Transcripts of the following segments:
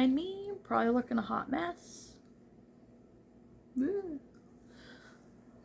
behind me. Probably looking a hot mess.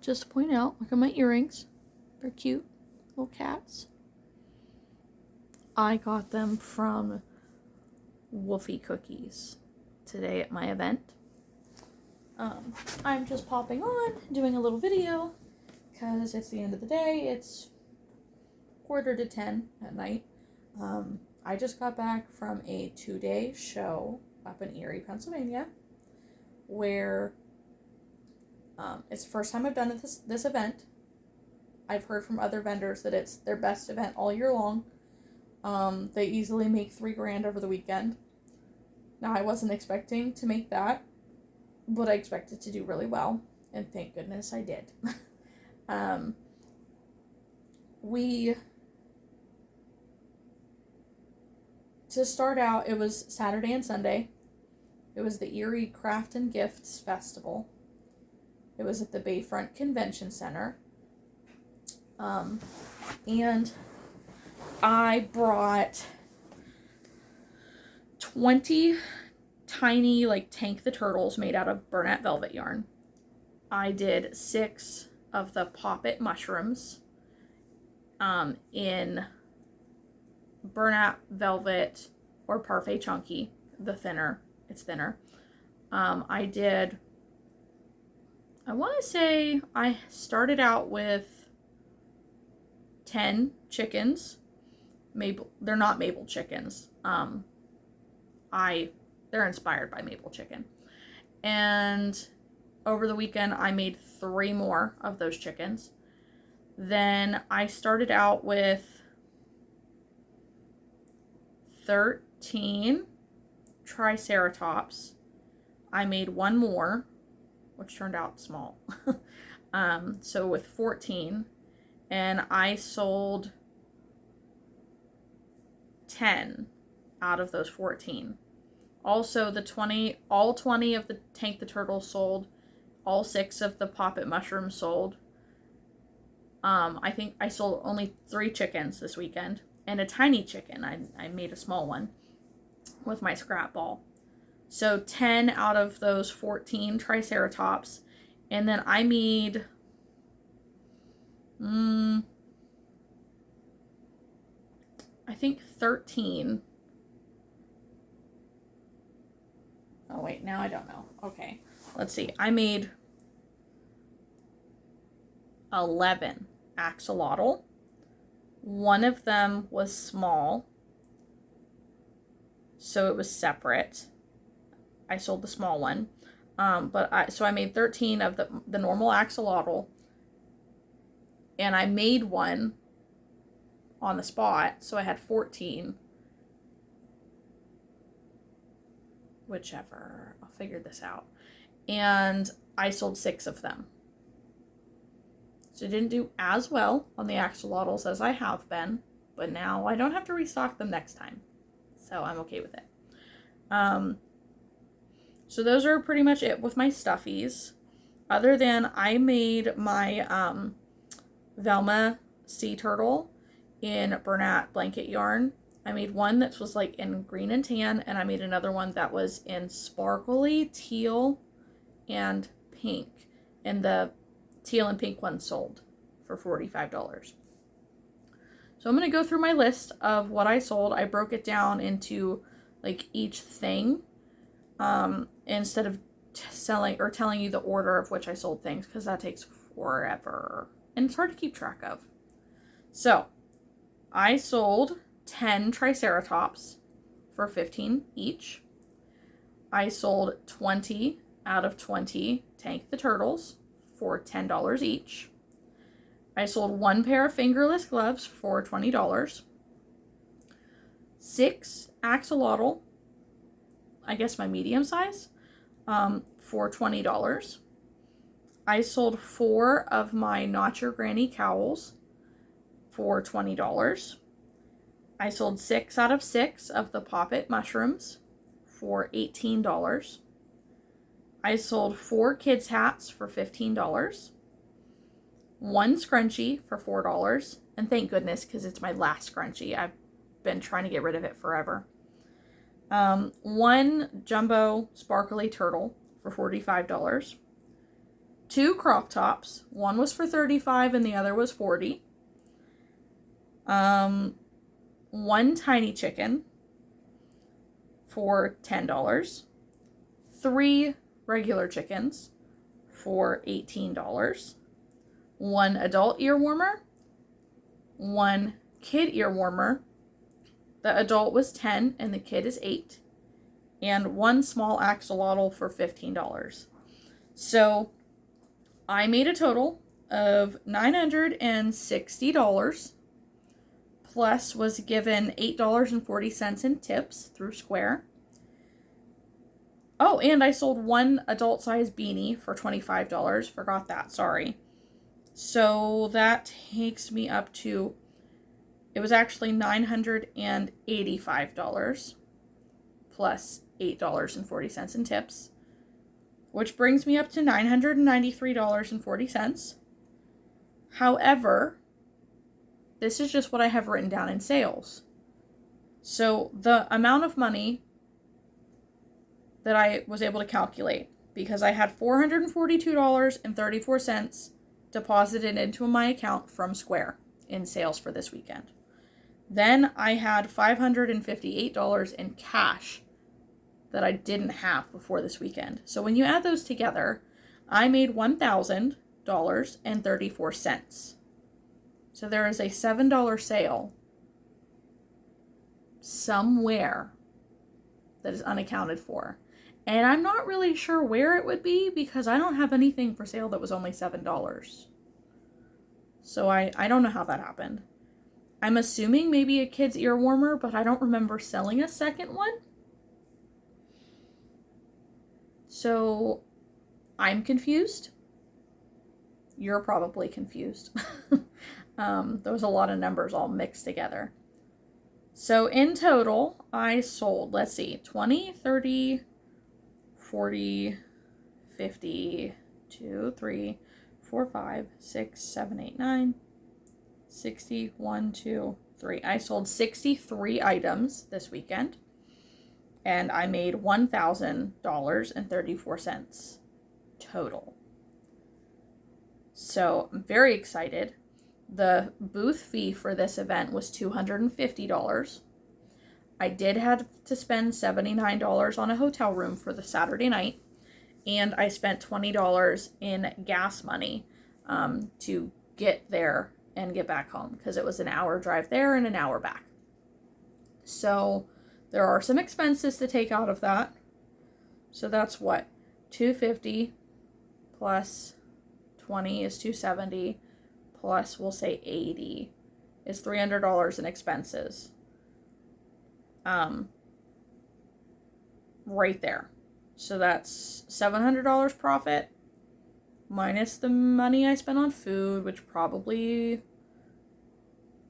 Just to point out, look at my earrings. They're cute. Little cats. I got them from Wolfie Cookies today at my event. I'm just popping on, doing a little video, because it's the end of the day. It's 9:45 at night. I just got back from a 2-day show up in Erie, Pennsylvania, where it's the first time I've done this event. I've heard from other vendors that it's their best event all year long. They easily make $3,000 over the weekend. Now, I wasn't expecting to make that, but I expected to do really well, and thank goodness I did. To start out, it was Saturday and Sunday. It was the Erie Craft and Gifts Festival. It was at the Bayfront Convention Center. And I brought 20 tiny, Tank the Turtles made out of burlap velvet yarn. I did 6 of the poppet mushrooms in burlap velvet or parfait chunky, it's thinner. I want to say I started out with 10 chickens. They're not Maple chickens. They're inspired by Maple chicken. And over the weekend, I made 3 more of those chickens. Then I started out with 13 Triceratops. I made 1 more, which turned out small. So with 14, and I sold 10 out of those 14. Also, all 20 of the Tank the Turtle sold. All 6 of the poppet mushrooms sold. I think I sold only 3 chickens this weekend, and a tiny chicken. I made a small one with my scrap ball. So 10 out of those 14 Triceratops, and then I made I think 13. Oh wait, now I don't know. Okay, let's see. I made 11 axolotl. 1 of them was small, so it was separate. I sold the small one. So I made 13 of the normal axolotl, and I made one on the spot, so I had 14. Whichever, I'll figure this out. And I sold 6 of them. So I didn't do as well on the axolotls as I have been, but now I don't have to restock them next time. So I'm okay with it. So those are pretty much it with my stuffies. Other than I made my Velma sea turtle in Bernat blanket yarn. I made one that was in green and tan, and I made another one that was in sparkly teal and pink. And the teal and pink one sold for $45. So I'm going to go through my list of what I sold. I broke it down into each thing instead of telling you the order of which I sold things, because that takes forever and it's hard to keep track of. So I sold 10 Triceratops for $15 each. I sold 20 out of 20 Tank the Turtles for $10 each. I sold 1 pair of fingerless gloves for $20. 6 axolotl, I guess my medium size, for $20. I sold 4 of my Not Your Granny cowls for $20. I sold 6 out of 6 of the poppet mushrooms for $18. I sold 4 kids hats for $15. 1 scrunchie for $4, and thank goodness, because it's my last scrunchie. I've been trying to get rid of it forever. One jumbo sparkly turtle for $45. Two crop tops. One was for $35 and the other was $40. One tiny chicken for $10. Three regular chickens for $18. One adult ear warmer. One kid ear warmer. The adult was $10 and the kid is $8. And one small axolotl for $15. So I made a total of $960, plus was given $8.40 in tips through Square. Oh, and I sold one adult size beanie for $25. Forgot that, sorry. So that takes me up to, it was actually $985 plus $8.40 in tips, which brings me up to $993.40. However, this is just what I have written down in sales. So the amount of money that I was able to calculate, because I had $442.34 deposited into my account from Square in sales for this weekend. Then I had $558 in cash that I didn't have before this weekend. So when you add those together, I made $1,000.34. So there is a $7 sale somewhere that is unaccounted for. And I'm not really sure where it would be because I don't have anything for sale that was only $7. So I don't know how that happened. I'm assuming maybe a kid's ear warmer, but I don't remember selling a second one. So I'm confused. You're probably confused. There was a lot of numbers all mixed together. So in total, I sold, let's see, 20, 30, 40, 50, 2, 3, 4, 5, 6, 7, 8, 9, 60, 1, 2, 3. I sold 63 items this weekend, and I made $1,000.34 total. So I'm very excited. The booth fee for this event was $250. I did have to spend $79 on a hotel room for the Saturday night, and I spent $20 in gas money to get there and get back home because it was an hour drive there and an hour back. So there are some expenses to take out of that. So that's what? $250 plus 20 is $270 plus we'll say $80 is $300 in expenses. Right there. So that's $700 profit minus the money I spent on food, which probably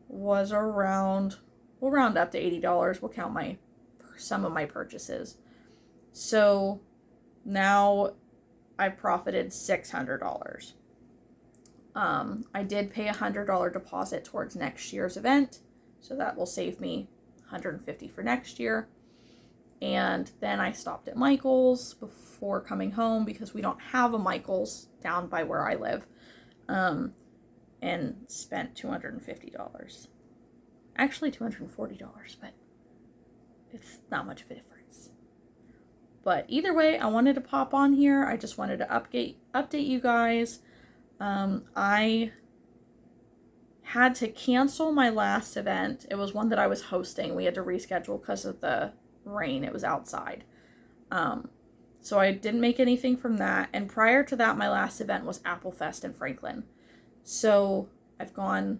was around, we'll round up to $80. We'll count some of my purchases. So now I've profited $600. I did pay a $100 deposit towards next year's event, so that will save me $150 for next year. And then I stopped at Michael's before coming home because we don't have a Michael's down by where I live, and spent $250. Actually $240, but it's not much of a difference. But either way, I wanted to pop on here. I just wanted to update you guys. I had to cancel my last event. It was one that I was hosting. We had to reschedule because of the rain. It was outside. So I didn't make anything from that. And prior to that, my last event was Apple Fest in Franklin. So I've gone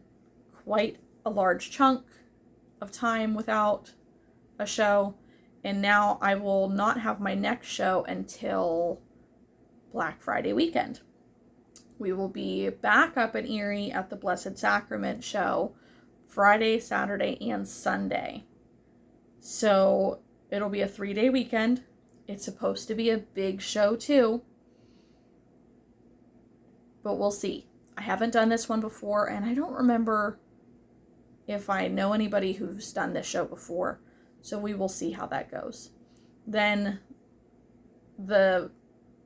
quite a large chunk of time without a show. And now I will not have my next show until Black Friday weekend. We will be back up in Erie at the Blessed Sacrament show Friday, Saturday, and Sunday. So it'll be a 3-day weekend. It's supposed to be a big show too, but we'll see. I haven't done this one before, and I don't remember if I know anybody who's done this show before. So we will see how that goes. Then the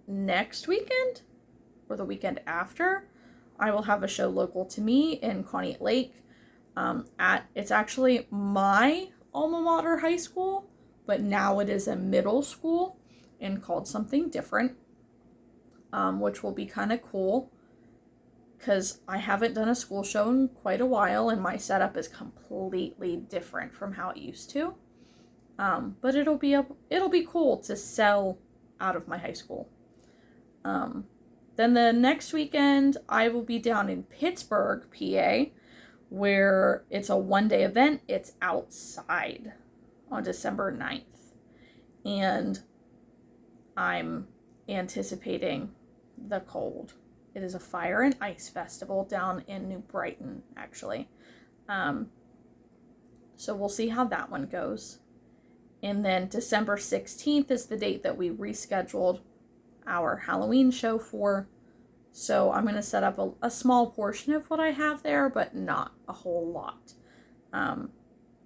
next weekend or the weekend after, I will have a show local to me in Conneaut Lake. It's actually my alma mater high school, but now it is a middle school and called something different, which will be kind of cool because I haven't done a school show in quite a while and my setup is completely different from how it used to. But it'll be cool to sell out of my high school. Then the next weekend, I will be down in Pittsburgh, PA, where it's a one-day event. It's outside on December 9th. And I'm anticipating the cold. It is a fire and ice festival down in New Brighton, actually. So we'll see how that one goes. And then December 16th is the date that we rescheduled our Halloween show for. So I'm going to set up a small portion of what I have there, but not a whole lot. And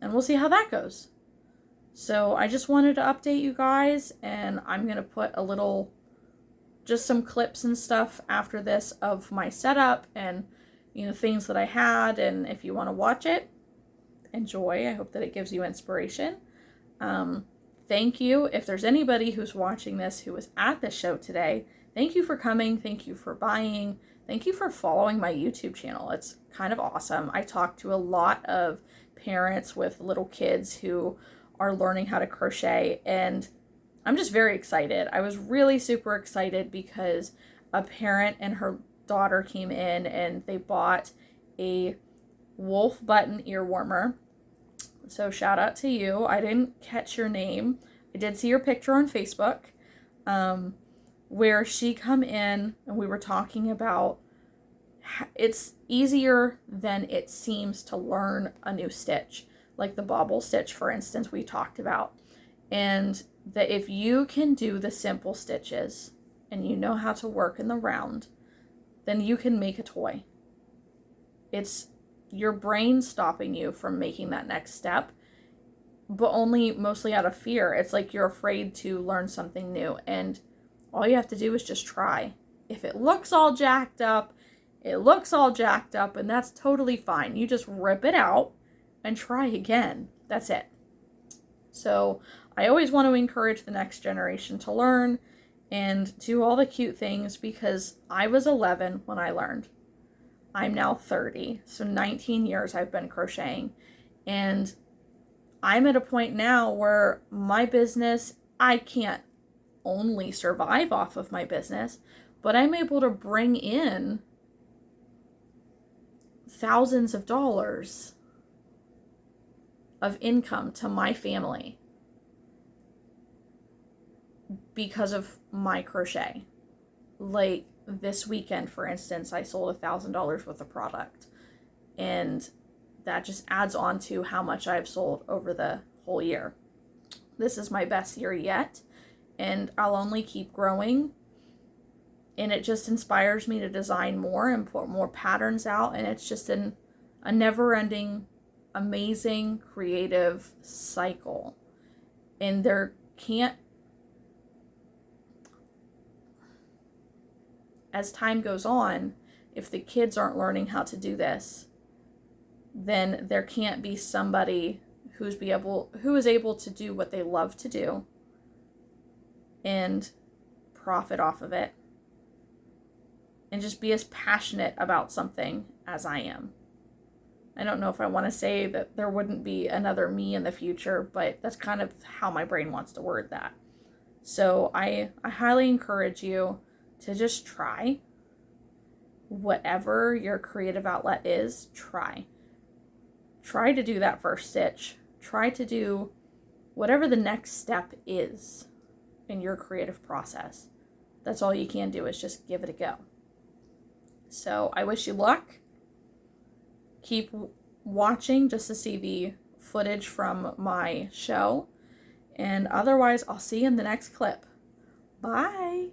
we'll see how that goes. So I just wanted to update you guys, and I'm going to put just some clips and stuff after this of my setup and, things that I had. And if you want to watch it, enjoy. I hope that it gives you inspiration. Thank you. If there's anybody who's watching this who was at the show today, thank you for coming. Thank you for buying. Thank you for following my YouTube channel. It's kind of awesome. I talk to a lot of parents with little kids who are learning how to crochet, and I'm just very excited. I was really super excited because a parent and her daughter came in and they bought a wolf button ear warmer. So shout out to you. I didn't catch your name. I did see your picture on Facebook, where she come in and we were talking about it's easier than it seems to learn a new stitch, like the bobble stitch, for instance, we talked about. And that if you can do the simple stitches and you know how to work in the round, then you can make a toy. It's your brain stopping you from making that next step, but only mostly out of fear. It's like you're afraid to learn something new, and all you have to do is just try. If it looks all jacked up, it looks all jacked up, and that's totally fine. You just rip it out and try again. That's it. So I always want to encourage the next generation to learn and do all the cute things, because I was 11 when I learned. I'm now 30, so 19 years I've been crocheting, and I'm at a point now where my business, I can't only survive off of my business, but I'm able to bring in thousands of dollars of income to my family because of my crochet. Like this weekend, for instance, I sold $1,000 worth of product, and that just adds on to how much I've sold over the whole year. This is my best year yet, and I'll only keep growing, and it just inspires me to design more and put more patterns out, and it's just a never-ending, amazing, creative cycle. And there can't, as time goes on, if the kids aren't learning how to do this, then there can't be somebody who is able to do what they love to do and profit off of it and just be as passionate about something as I am. I don't know if I want to say that there wouldn't be another me in the future, but that's kind of how my brain wants to word that. So I highly encourage you to just try. Whatever your creative outlet is, try. Try to do that first stitch. Try to do whatever the next step is in your creative process. That's all you can do, is just give it a go. So I wish you luck. Keep watching just to see the footage from my show. And otherwise, I'll see you in the next clip. Bye.